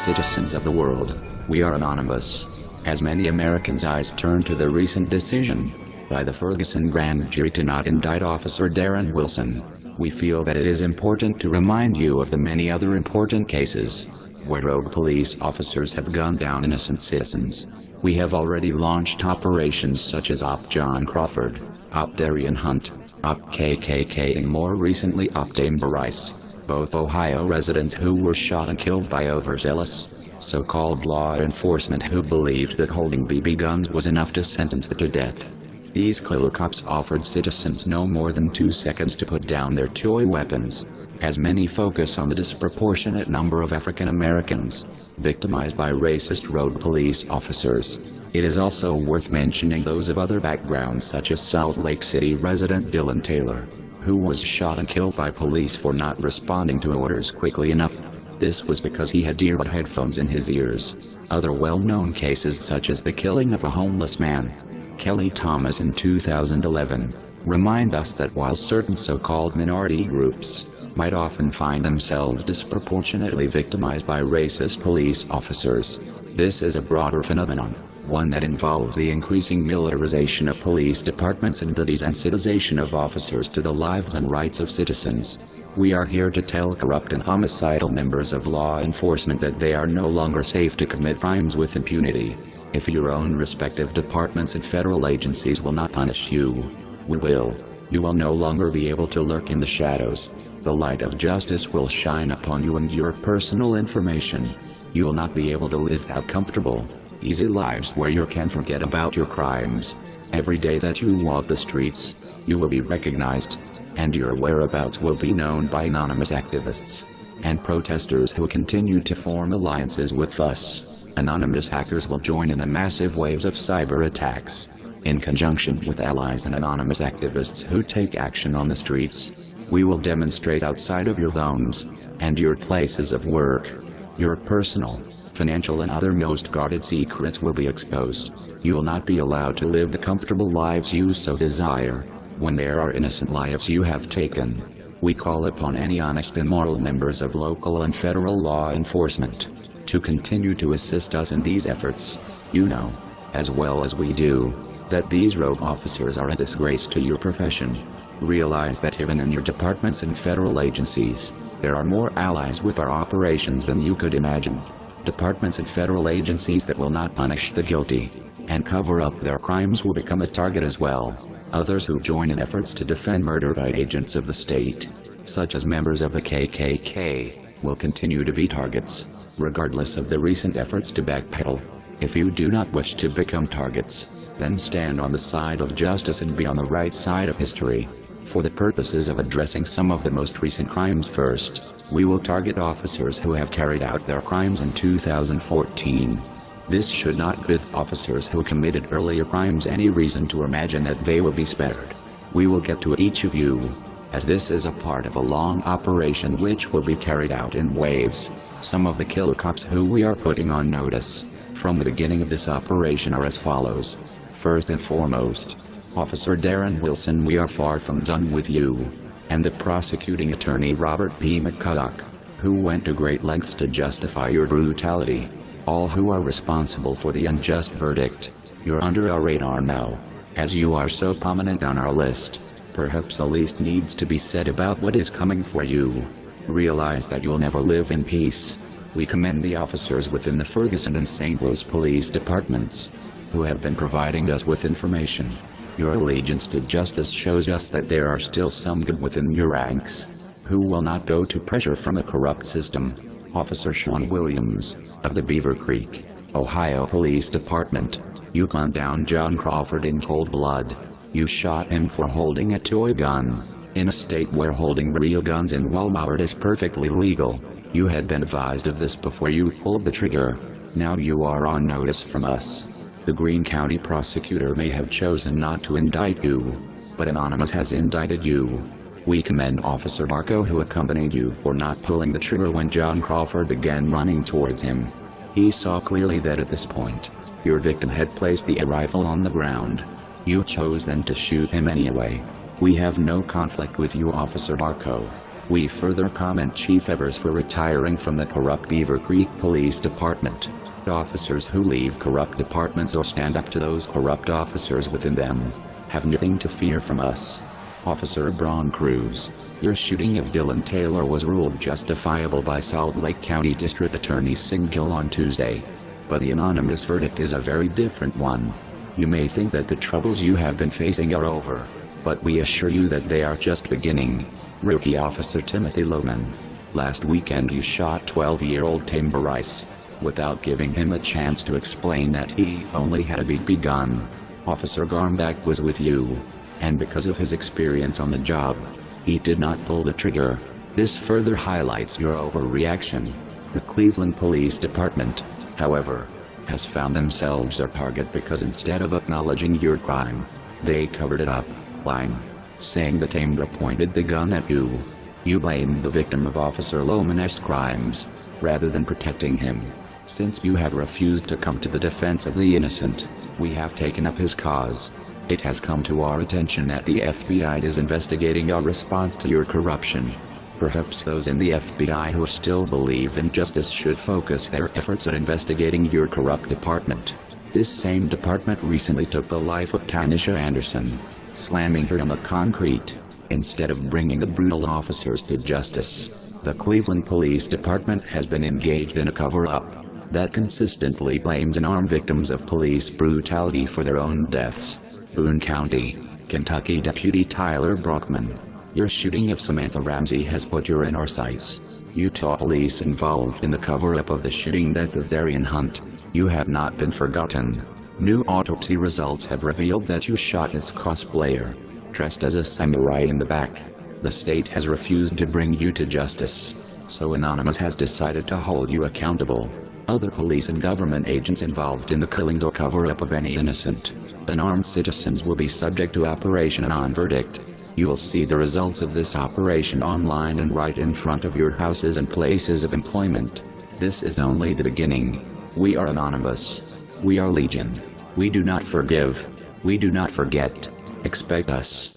citizens of the world, we are anonymous. As many Americans' eyes turn to the recent decision by the Ferguson grand jury to not indict Officer Darren Wilson, we feel that it is important to remind you of the many other important cases where rogue police officers have gunned down innocent citizens. We have already launched operations such as Op John Crawford, Op Darian Hunt, Op KKK, and more recently Op Amber Rice, both Ohio residents who were shot and killed by overzealous, so-called law enforcement who believed that holding BB guns was enough to sentence them to death. These killer cops offered citizens no more than 2 seconds to put down their toy weapons. As many focus on the disproportionate number of African Americans victimized by racist rogue police officers, it is also worth mentioning those of other backgrounds such as Salt Lake City resident Dylan Taylor, who was shot and killed by police for not responding to orders quickly enough. This was because he had earbud headphones in his ears. Other well-known cases such as the killing of a homeless man, Kelly Thomas, in 2011, remind us that while certain so-called minority groups might often find themselves disproportionately victimized by racist police officers, this is a broader phenomenon, one that involves the increasing militarization of police departments and the desensitization of officers to the lives and rights of citizens. We are here to tell corrupt and homicidal members of law enforcement that they are no longer safe to commit crimes with impunity. If your own respective departments and federal agencies will not punish you, we will. You will no longer be able to lurk in the shadows. The light of justice will shine upon you and your personal information. You will not be able to live out comfortable, easy lives where you can forget about your crimes. Every day that you walk the streets, you will be recognized, and your whereabouts will be known by anonymous activists and protesters who continue to form alliances with us. Anonymous hackers will join in the massive waves of cyber attacks. In conjunction with allies and anonymous activists who take action on the streets, we will demonstrate outside of your homes and your places of work. Your personal, financial and other most guarded secrets will be exposed. You will not be allowed to live the comfortable lives you so desire, when there are innocent lives you have taken. We call upon any honest and moral members of local and federal law enforcement to continue to assist us in these efforts. You know, as well as we do, that these rogue officers are a disgrace to your profession. Realize that even in your departments and federal agencies, there are more allies with our operations than you could imagine. Departments and federal agencies that will not punish the guilty and cover up their crimes will become a target as well. Others who join in efforts to defend murder by agents of the state, such as members of the KKK, will continue to be targets, regardless of the recent efforts to backpedal. If you do not wish to become targets, then stand on the side of justice and be on the right side of history. For the purposes of addressing some of the most recent crimes first, we will target officers who have carried out their crimes in 2014. This should not give officers who committed earlier crimes any reason to imagine that they will be spared. We will get to each of you, as this is a part of a long operation which will be carried out in waves. Some of the killer cops who we are putting on notice from the beginning of this operation are as follows. First and foremost, Officer Darren Wilson, we are far from done with you, and the prosecuting attorney Robert P. McCulloch, who went to great lengths to justify your brutality. All who are responsible for the unjust verdict, you're under our radar now. As you are so prominent on our list, perhaps the least needs to be said about what is coming for you. Realize that you'll never live in peace. We commend the officers within the Ferguson and St. Louis police departments who have been providing us with information. Your allegiance to justice shows us that there are still some good within your ranks who will not go to pressure from a corrupt system. Officer Sean Williams, of the Beaver Creek, Ohio Police Department, you gunned down John Crawford in cold blood. You shot him for holding a toy gun, in a state where holding real guns in Walmart is perfectly legal. You had been advised of this before you pulled the trigger. Now you are on notice from us. The Greene County prosecutor may have chosen not to indict you, but Anonymous has indicted you. We commend Officer Barco, who accompanied you, for not pulling the trigger when John Crawford began running towards him. He saw clearly that at this point, your victim had placed the rifle on the ground. You chose then to shoot him anyway. We have no conflict with you, Officer Barco. We further comment Chief Evers for retiring from the corrupt Beaver Creek Police Department. Officers who leave corrupt departments or stand up to those corrupt officers within them have nothing to fear from us. Officer Braun Cruz, your shooting of Dylan Taylor was ruled justifiable by Salt Lake County District Attorney Singh Gill on Tuesday. But the anonymous verdict is a very different one. You may think that the troubles you have been facing are over, but we assure you that they are just beginning. Rookie Officer Timothy Lohman. Last weekend you shot 12-year-old Timber Rice, without giving him a chance to explain that he only had a BB gun. Officer Garmbach was with you, and because of his experience on the job, he did not pull the trigger. This further highlights your overreaction. The Cleveland Police Department, however, has found themselves a target because instead of acknowledging your crime, they covered it up, lying, saying that Timber pointed the gun at you. You blamed the victim of Officer Lohman's crimes, rather than protecting him. Since you have refused to come to the defense of the innocent, we have taken up his cause. It has come to our attention that the FBI is investigating our response to your corruption. Perhaps those in the FBI who still believe in justice should focus their efforts at investigating your corrupt department. This same department recently took the life of Tanisha Anderson, slamming her on the concrete, instead of bringing the brutal officers to justice. The Cleveland Police Department has been engaged in a cover-up that consistently blames unarmed victims of police brutality for their own deaths. Boone County, Kentucky Deputy Tyler Brockman, your shooting of Samantha Ramsey has put you in our sights. Utah police involved in the cover-up of the shooting death of Darian Hunt. You have not been forgotten. New autopsy results have revealed that you shot his cosplayer, dressed as a samurai in the back. The state has refused to bring you to justice, so Anonymous has decided to hold you accountable. Other police and government agents involved in the killing or cover-up of any innocent, unarmed citizens will be subject to Operation Anon verdict. You will see the results of this operation online and right in front of your houses and places of employment. This is only the beginning. We are Anonymous. We are Legion. We do not forgive. We do not forget. Expect us.